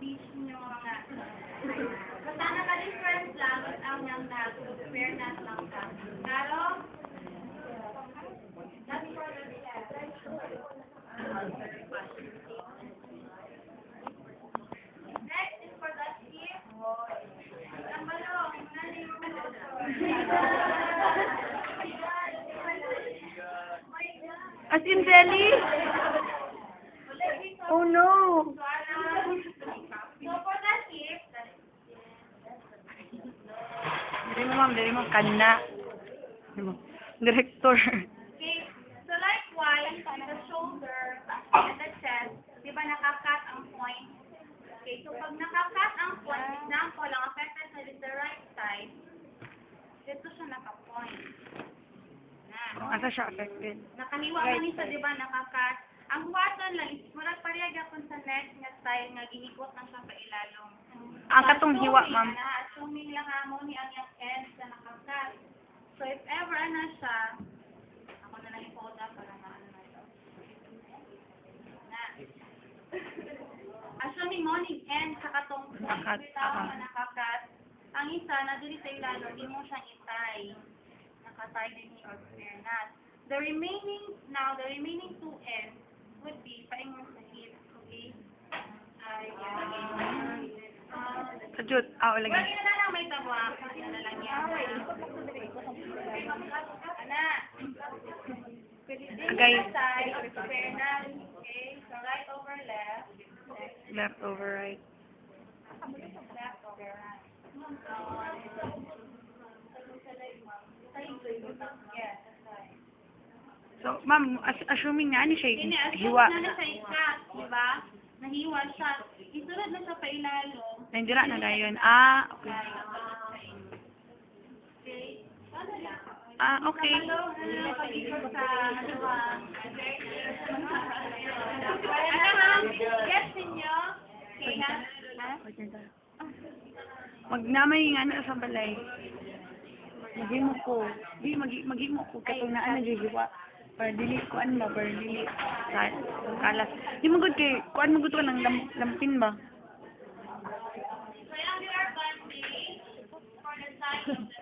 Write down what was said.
teach nyo mga basta naka-different lang ang yung fairness lang ka. Pero, that's for the next is for the skip. Ang balong, As in Jelly? Oh no! So for the skip, Dili mo, kana. Director. okay, so likewise, the shoulder and the chest, di ba nakakat ang point? Okay, so pag nakakat ang point, example, ang affected side is the right side, dito siya naka-point. Kung asa siya affected. Nakahiwa man ni sa, di ba, nakakat. Ang buhaton lang is murag pareha kung sa next nga style nga gihikot na siya pailalong. Ang katong hiwa, ma'am. Assuming lang mo ni ang yung ends na nakakat. So if ever na siya, ako na lang i-fold up para maano na ito. Na. Assuming mo ni ends sa katong Nakakat, tao na nakakat, ang isa na dili sa ilalong, di mo siyang itay. Nakatay din ni or fairness. The remaining two ends would be paingon sa hip, okay? Sajud, lagi. Wag na lang may tabwa. Kasi na lang yan. Ana. Pwede din Agay. sa side, fairness, okay? So right over left. Left over right. Left over right. Yes, that's right. So, ma'am, assuming nga ni siya Ini-assume hiwa. na siya ikat, di ba? Nahiwa siya. Isunod na siya pa ilalo. Nandira na dayon. Okay. Okay. Yes, ninyo? Okay, ha? Magnamay nga na sa balay. Magimo ko. Magimo ko katong naa na hiwa. Para dili kuan ba, para dili kalas. Di mo gud kay kuan mo gud ko ng lampin ba? So, yung your bandage for the side of the